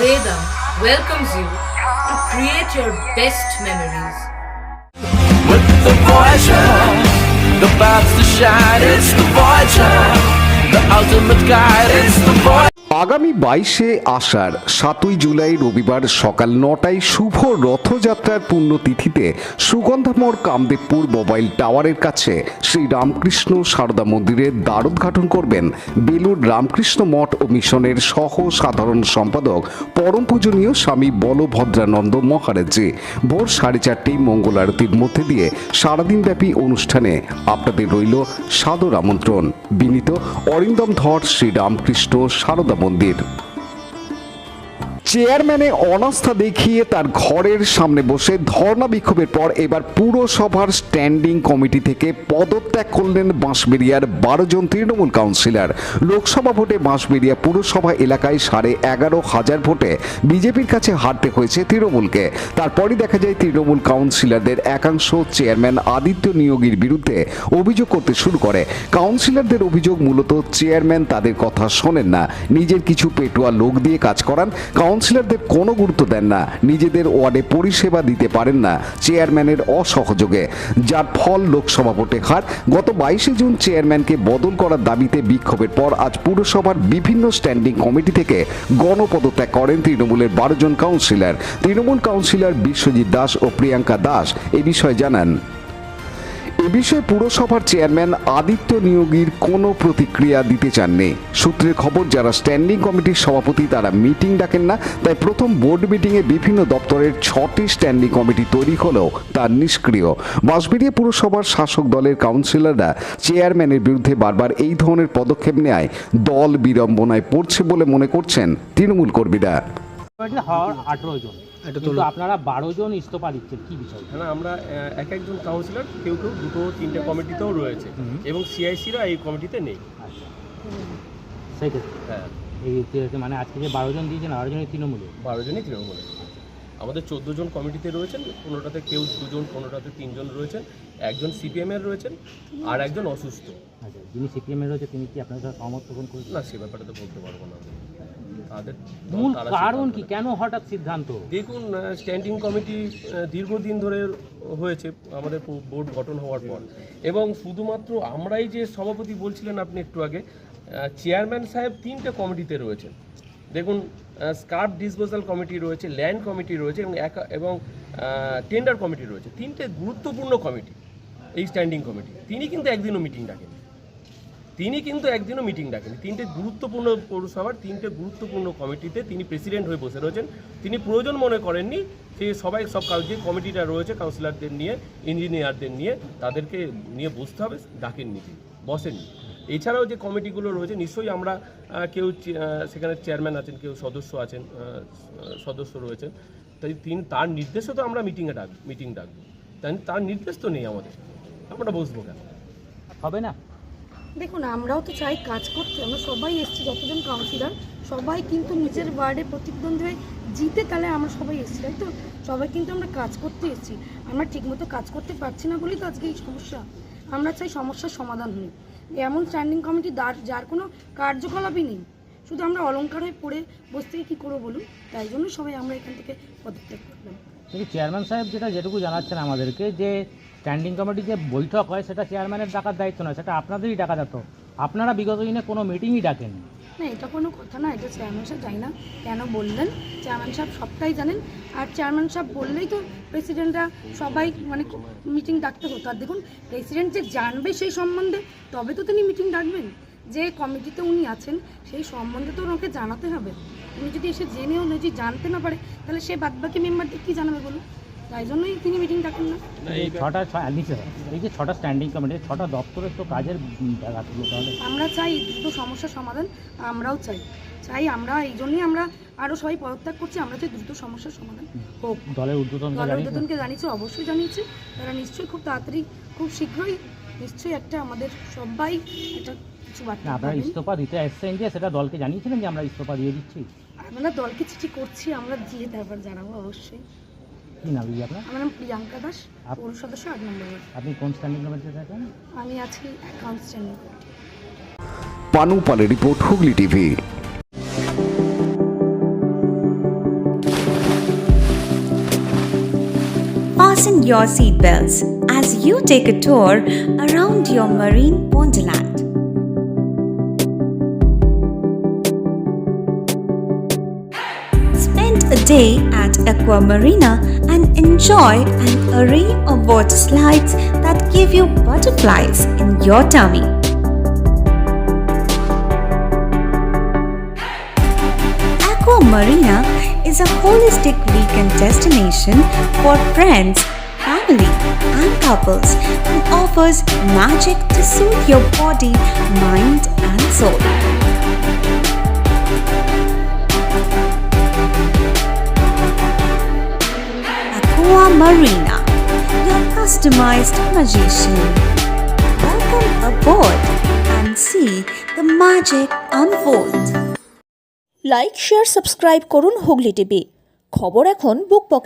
Vedam welcomes you to create your best memories. With the Voyager, the paths to shine, it's the Voyager, the ultimate guide, it's the Voyager. আগামী 22শে আষাঢ় 7ই জুলাই রবিবার সকাল 9টায় শুভ রথযাত্রার পুণ্যতিথিতে সুগন্ধামোড় Kamdebpur mobile টাওয়ারের কাছে শ্রী রামকৃষ্ণ সারদা মন্দিরের দ্বারোদ্ঘাটন করবেন বেলুড় রামকৃষ্ণ মঠ ও মিশনের সহ সাধারণ সম্পাদক পরম পূজনীয় স্বামী বলভদ্রানন্দ মহারাজজি। ভোর 4:30 মঙ্গল আরতির মধ্যে দিয়ে সারাদিনব্যাপী অনুষ্ঠানে আপনাদের রইল সাদর আমন্ত্রণ। বিনীত অরিন্দম ধর, শ্রী রামকৃষ্ণ সারদা মন্দির। চেয়ারম্যানে অনাস্থা দেখিয়ে তার ঘরের সামনে বসে ধর্ণা বিক্ষোভের পর এবার পুরসভার স্ট্যান্ডিং কমিটি থেকে পদত্যাগ করলেন বাঁশবেড়িয়ার 12 জন তৃণমূল কাউন্সিলর। লোকসভা ভোটে বাঁশবেড়িয়া পুরসভা এলাকায় 11,500 ভোটে বিজেপির কাছে হারতে হয়েছে তৃণমূলকে। তারপরই দেখা যায় তৃণমূল কাউন্সিলরদের একাংশ চেয়ারম্যান আদিত্য নিয়োগীর বিরুদ্ধে অভিযোগ করতে শুরু করে। কাউন্সিলরদের অভিযোগ মূলত চেয়ারম্যান তাদের কথা শোনেন না, নিজের কিছু পেটুয়া লোক দিয়ে কাজ করান, কাউন্সিলরদের কোনো গুরুত্ব দেন না, নিজেদের ওয়ার্ডে পরিষেবা দিতে পারেন না চেয়ারম্যানের অসহযোগে, যার ফল লোকসভা ভোটে হার। গত 22শে জুন চেয়ারম্যানকে বদল করার দাবিতে বিক্ষোভের পর আজ পুরসভার বিভিন্ন স্ট্যান্ডিং কমিটি থেকে গণপদত্যাগ করেন তৃণমূলের 12 জন কাউন্সিলর। তৃণমূল কাউন্সিলর বিশ্বজিৎ দাস ও প্রিয়াঙ্কা দাস এ বিষয়ে জানান, এ বিষয়ে পুরসভার চেয়ারম্যান আদিত্য নিয়োগীর কোনো প্রতিক্রিয়া দিতে চাননি। সূত্রের খবর, যারা স্ট্যান্ডিং কমিটির সভাপতি তারা মিটিং ডাকেন না, তাই প্রথম বোর্ড মিটিংয়ে বিভিন্ন দপ্তরের 6টি স্ট্যান্ডিং কমিটি তৈরি হলেও তা নিষ্ক্রিয়। বাঁশবেড়িয়া পুরসভার শাসক দলের কাউন্সিলররা চেয়ারম্যানের বিরুদ্ধে বারবার এই ধরনের পদক্ষেপ নেয় দল বিড়ম্বনায় পড়ছে বলে মনে করছেন তৃণমূল কর্মীরা। হওয়ার 18 জন, কিন্তু আপনারা 12 জন ইস্তফা দিচ্ছেন, কি বিষয়? না, আমরা একজন কাউন্সিলর কেউ 2-3টে কমিটিতেও রয়েছে এবং সিআইসিরা এই কমিটিতে নেই। আচ্ছা, সেই ক্ষেত্রে হ্যাঁ, এই মানে আজকে যে 12 জন দিয়েছেন 12 জনই তৃণমূলে? 12 জনই তৃণমূলে। আমাদের 14 জন কমিটিতে রয়েছেন, 15টাতে কেউ 2 জন, 15টাতে 3 জন রয়েছেন, একজন সিপিএমের রয়েছেন আর একজন অসুস্থ। আচ্ছা, যিনি সিপিএমের রয়েছে তিনি কি আপনার সাথে সমর্থন করেছেন? না, সে ব্যাপারে তো বলতে পারবো না। তাদের মূল কারণ কি, কেন হঠাৎ সিদ্ধান্ত? দেখুন, স্ট্যান্ডিং কমিটি দীর্ঘদিন ধরে হয়েছে আমাদের বোর্ড গঠন হওয়ার পর, এবং শুধুমাত্র আমরাই যে সভাপতি বলছিলেন আপনি একটু আগে, চেয়ারম্যান সাহেব 3টে কমিটিতে রয়েছেন। দেখুন, স্কার্প ডিসপোজাল কমিটি রয়েছে, ল্যান্ড কমিটি রয়েছে এবং টেন্ডার কমিটি রয়েছে। 3টে গুরুত্বপূর্ণ কমিটি এই স্ট্যান্ডিং কমিটি। তিনি কিন্তু একদিনও মিটিং ডাকেন, 3টে গুরুত্বপূর্ণ পৌরসভার 3টে গুরুত্বপূর্ণ কমিটিতে তিনি প্রেসিডেন্ট হয়ে বসে রয়েছেন। তিনি প্রয়োজন মনে করেননি যে সব যে কমিটিটা রয়েছে কাউন্সিলরদের নিয়ে, ইঞ্জিনিয়ারদের নিয়ে, তাদেরকে নিয়ে বসতে হবে, ডাকেননি, তিনি বসেননি। এছাড়াও যে কমিটিগুলো রয়েছে, নিশ্চয়ই আমরা কেউ সেখানে চেয়ারম্যান আছেন, কেউ সদস্য রয়েছেন, তাই তার নির্দেশও তো আমরা মিটিং ডাকবো, তার নির্দেশ তো নেই আমাদের, আমরা বসবো কেন? হবে না। দেখুন, আমরাও তো চাই কাজ করতে, আমরা সবাই এসেছি, যতজন কাউন্সিলর সবাই কিন্তু নিজের ওয়ার্ডে প্রতিদ্বন্দ্বী হয়ে জিতে, তাহলে আমরা সবাই এসেছি, তাই তো? সবাই কিন্তু আমরা কাজ করতে এসেছি, আমরা ঠিকমতো কাজ করতে পারছি না বলেই তো আজকে এই সমস্যা। আমরা চাই সমস্যার সমাধান হই। এমন স্ট্যান্ডিং কমিটি যার কোনো কার্যকলাপই নেই, শুধু আমরা অলংকার হয়ে পড়ে বসে থেকে কী করবো বলুন? তাই জন্য সবাই আমরা এখান থেকে পদত্যাগ করলাম। কিন্তু চেয়ারম্যান সাহেব যেটুকু জানাচ্ছেন আমাদেরকে, যে স্ট্যান্ডিং কমিটি যে বৈঠক হয় সেটা চেয়ারম্যানের ডাকার দায়িত্ব নয়, সেটা আপনাদেরই ডাকা যেত। আপনারা বিগত দিনে কোনো মিটিংই ডাকেন না, এটা কোনো কথা না, এটা চেয়ারম্যান সাহেব জানি না কেন বললেন, চেয়ারম্যান সাহেব সবটাই জানেন। আর চেয়ারম্যান সাহেব বললেই তো প্রেসিডেন্টরা সবাই মানে মিটিং ডাকতে হতো। আর দেখুন, প্রেসিডেন্ট যে জানবে সেই সম্বন্ধে তবে তো তিনি মিটিং ডাকবেন। যে কমিটিতে উনি আছেন সেই সম্বন্ধে তো ওনাকে জানাতে হবে। উনি যদি এসে জেনেও যদি জানতে না পারে, তাহলে সে বাদবাকি মেম্বারদের কী জানাবে বলুন? তাই জন্যই তিনি মিটিং ডাকেন না। এই যে 6টা স্ট্যান্ডিং কমিটি, 6টা দপ্তরের তো কাজের জায়গা ছিল। তাহলে আমরা চাই দ্রুত সমস্যার সমাধান, আমরাও চাই আমরা এই জন্যই আমরা আরও সবাই পদত্যাগ করছি। আমরা চাই দ্রুত সমস্যার সমাধান হোক। দলের ঊর্ধ্বতনকে জানিয়েছে, অবশ্যই জানিয়েছে। তারা নিশ্চয়ই খুব তাড়াতাড়ি, খুব শীঘ্রই নিশ্চয়ই একটা আমাদের সবাই একটা কিছু বার্তা। আপনারা ইস্তফা দিতে এসছেন যে সেটা দলকে জানিয়েছিলেন যে আমরা ইস্তফা দিয়ে দিচ্ছি? আমরা দলকে চিঠি করছি, আমরা দিয়ে তারপর জানাবো অবশ্যই। কি নাম আপনার? আমার নাম প্রিয়াঙ্কা দাস, পৌর সদস্য 8 নম্বর। আপনি কোন স্ট্যান্ডিং কমিটিতে থাকেন? আমি আছি অ্যাকাউন্ট স্ট্যান্ডিং কমিটি। পানু পালের report, Hooghly TV. your seatbelts as you take a tour around your marine wonderland. Spend a day at Aqua Marina and enjoy an array of water slides that give you butterflies in your tummy. Aqua Marina is a holistic weekend destination for friends, family, and couples and offers magic to soothe your body, mind, and soul. Aqua Marina, your customized magician. Welcome aboard and see the magic unfold. Like share subscribe করুন Hooghly TV. খবর এখন বুক pocket.